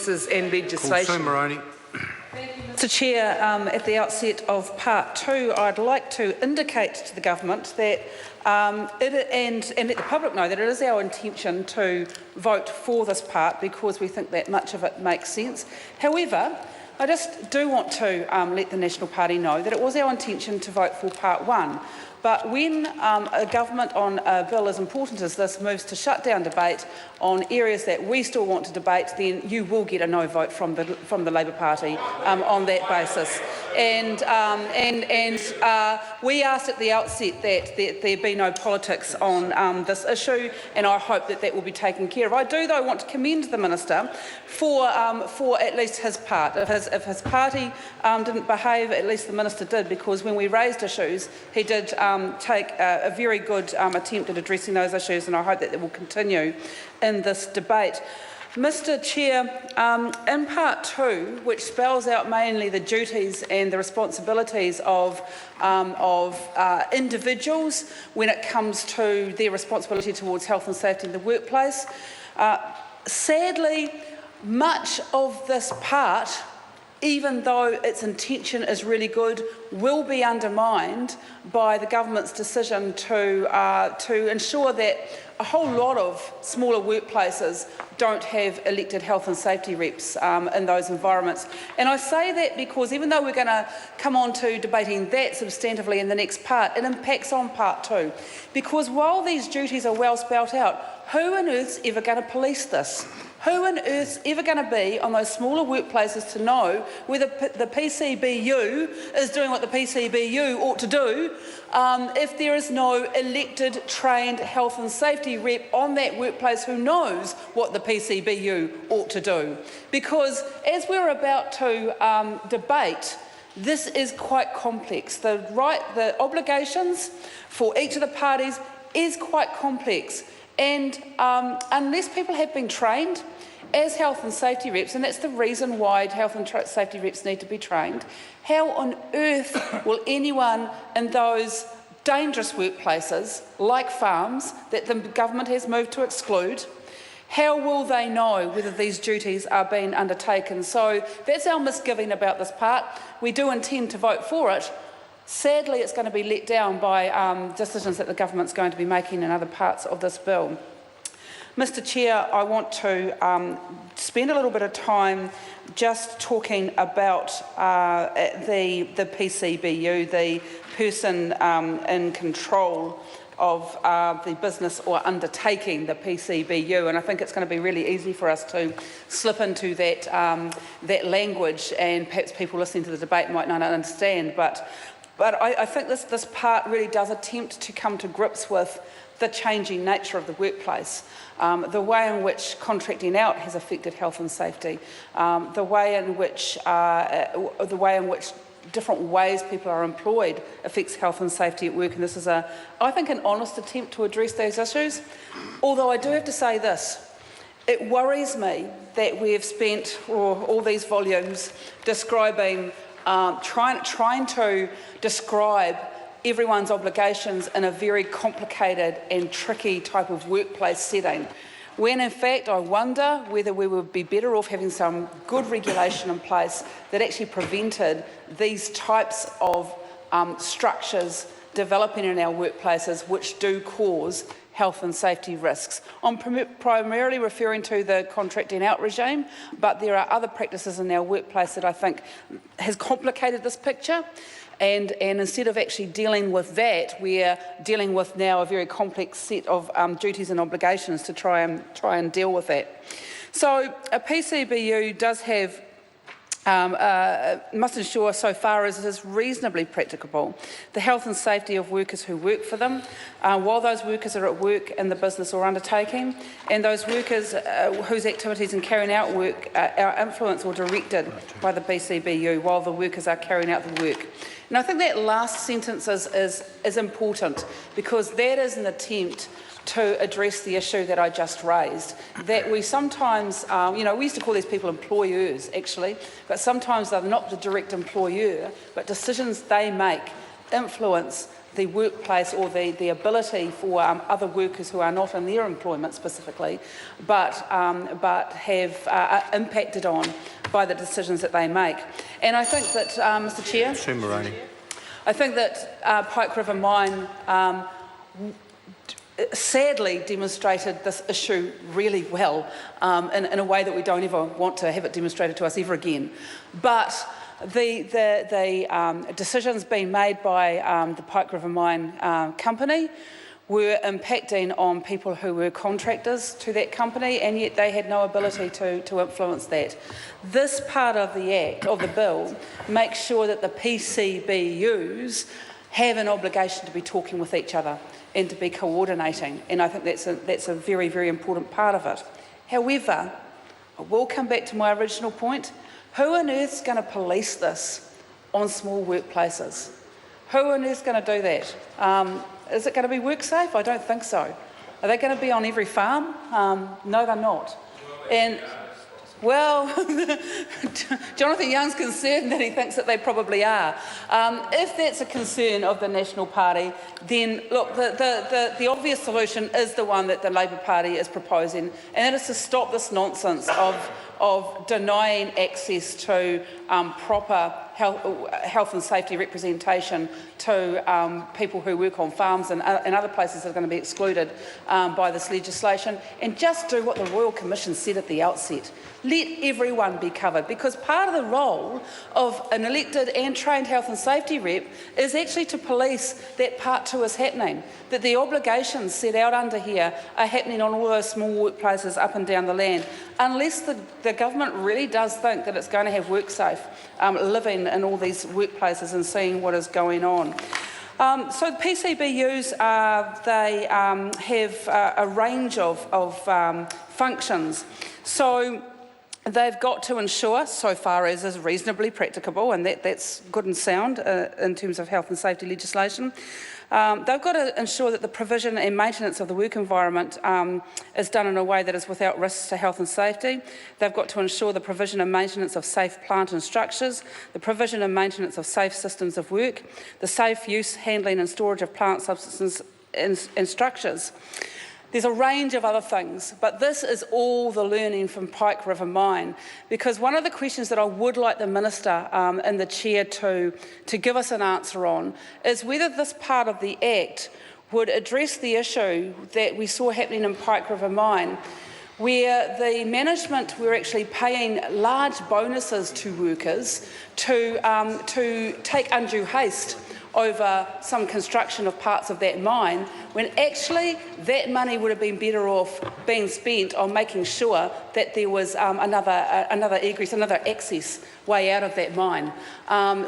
ordinances and legislation. Mr Chair, at the outset of part 2, I'd like to indicate to the government that and let the public know that it is our intention to vote for this part because we think that much of it makes sense. However, I just do want to let the National Party know that it was our intention to vote for part 1. But when a government on a bill as important as this moves to shut down debate on areas that we still want to debate, then you will get a no vote from the Labour Party on that basis. And we asked at the outset that there be no politics on this issue, and I hope that that will be taken care of. I do, though, want to commend the Minister for at least his part. If his party didn't behave, at least the Minister did, because when we raised issues, he did take a very good attempt at addressing those issues, and I hope that will continue in this debate. Mr Chair, in part 2, which spells out mainly the duties and the responsibilities of individuals when it comes to their responsibility towards health and safety in the workplace, sadly, much of this part, even though its intention is really good, will be undermined by the government's decision to ensure that a whole lot of smaller workplaces don't have elected health and safety reps in those environments. And I say that because even though we're going to come on to debating that substantively in the next part, it impacts on part 2. Because while these duties are well spelt out, who on earth's ever going to police this? Who on earth's ever going to be on those smaller workplaces to know whether the PCBU is doing what the PCBU ought to do if there is no elected, trained health and safety rep on that workplace who knows what the PCBU ought to do? Because as we're about to debate, this is quite complex. The obligations for each of the parties is quite complex. And unless people have been trained as health and safety reps, and that's the reason why health and safety reps need to be trained, how on earth will anyone in those dangerous workplaces, like farms, that the government has moved to exclude, how will they know whether these duties are being undertaken? So that's our misgiving about this part. We do intend to vote for it. Sadly, it's going to be let down by decisions that the government's going to be making in other parts of this bill. Mr Chair, I want to spend a little bit of time just talking about the PCBU, the person in control of the business or undertaking the PCBU, and I think it's going to be really easy for us to slip into that language, and perhaps people listening to the debate might not understand, but I think this part really does attempt to come to grips with the changing nature of the workplace, the way in which contracting out has affected health and safety, the way in which different ways people are employed affects health and safety at work, and this is I think, an honest attempt to address those issues. Although I do have to say this. It worries me that we have spent all these volumes describing trying to describe everyone's obligations in a very complicated and tricky type of workplace setting, when in fact I wonder whether we would be better off having some good regulation in place that actually prevented these types of structures developing in our workplaces which do cause health and safety risks. I'm primarily referring to the contracting out regime, but there are other practices in our workplace that I think has complicated this picture. And instead of actually dealing with that, we're dealing with now a very complex set of duties and obligations to try and deal with that. So a PCBU does have must ensure, so far as it is reasonably practicable, the health and safety of workers who work for them, while those workers are at work in the business or undertaking, and those workers whose activities in carrying out work are influenced or directed by the PCBU while the workers are carrying out the work. And I think that last sentence is important, because that is an attempt to address the issue that I just raised, that we sometimes, we used to call these people employers actually, but sometimes they're not the direct employer, but decisions they make influence workplace or the ability for other workers who are not in their employment specifically, but have impacted on by the decisions that they make. And I think that, Mr Chair, I think that Pike River Mine sadly demonstrated this issue really well in a way that we don't ever want to have it demonstrated to us ever again. But the decisions being made by the Pike River Mine company were impacting on people who were contractors to that company, and yet they had no ability to influence that. This part of the Act, of the bill, makes sure that the PCBUs have an obligation to be talking with each other and to be coordinating, and I think that's a very, very important part of it. However, I will come back to my original point. Who on earth is going to police this on small workplaces? Who on earth is going to do that? Is it going to be WorkSafe? I don't think so. Are they going to be on every farm? No, they're not. And well, Jonathan Young's concerned that he thinks that they probably are. If that's a concern of the National Party, then look, the obvious solution is the one that the Labour Party is proposing, and that is to stop this nonsense of denying access to proper health and safety representation to people who work on farms and other places that are going to be excluded by this legislation, and just do what the Royal Commission said at the outset. Let everyone be covered, because part of the role of an elected and trained health and safety rep is actually to police that part 2 is happening, that the obligations set out under here are happening on all those small workplaces up and down the land, unless the government really does think that it's going to have WorkSafe living in all these workplaces and seeing what is going on. So the PCBUs, they have a range of functions. So they've got to ensure, so far as is reasonably practicable, and that's good and sound in terms of health and safety legislation. They've got to ensure that the provision and maintenance of the work environment is done in a way that is without risks to health and safety. They've got to ensure the provision and maintenance of safe plant and structures, the provision and maintenance of safe systems of work, the safe use, handling and storage of plant substances and structures. There's a range of other things, but this is all the learning from Pike River Mine, because one of the questions that I would like the Minister and the Chair to give us an answer on is whether this part of the Act would address the issue that we saw happening in Pike River Mine, where the management were actually paying large bonuses to workers to take undue haste over some construction of parts of that mine, when actually that money would have been better off being spent on making sure that there was another egress, another access way out of that mine.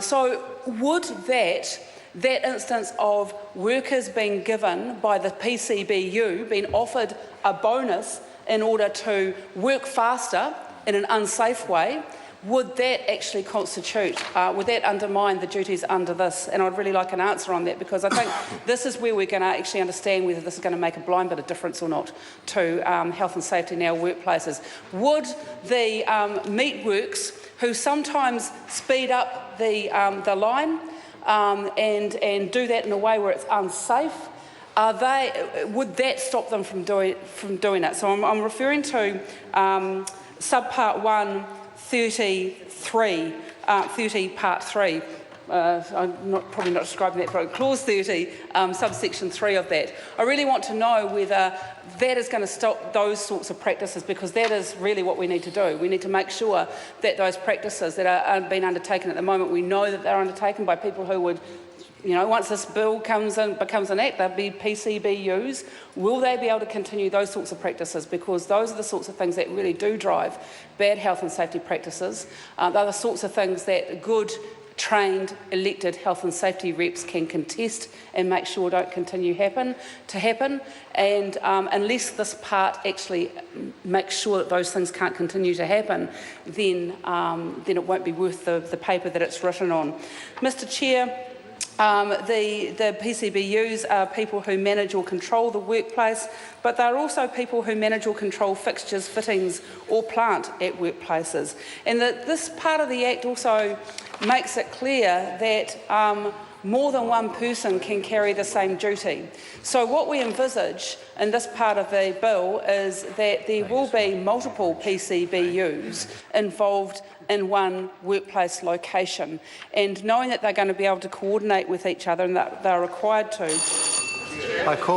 So would that instance of workers being given by the PCBU, being offered a bonus in order to work faster in an unsafe way, would that actually constitute, would that undermine the duties under this? And I'd really like an answer on that, because I think this is where we're going to actually understand whether this is going to make a blind bit of difference or not to health and safety in our workplaces. Would the meat works, who sometimes speed up the line and do that in a way where it's unsafe, would that stop them from doing it? So I'm referring to subpart 1, 33, 30 part 3. I'm probably not describing that, but clause 30, subsection 3 of that. I really want to know whether that is going to stop those sorts of practices, because that is really what we need to do. We need to make sure that those practices that are being undertaken at the moment, we know that they're undertaken by people who would, you know, once this bill becomes an act, they'll be PCBUs. Will they be able to continue those sorts of practices? Because those are the sorts of things that really do drive bad health and safety practices. They're the sorts of things that good, trained, elected health and safety reps can contest and make sure don't continue to happen. And unless this part actually makes sure that those things can't continue to happen, then it won't be worth the paper that it's written on. Mr. Chair, the PCBUs are people who manage or control the workplace, but they're also people who manage or control fixtures, fittings or plant at workplaces. And this part of the Act also makes it clear that more than one person can carry the same duty. So what we envisage in this part of the bill is that there will be multiple PCBUs involved in one workplace location, and knowing that they're going to be able to coordinate with each other and that they're required to.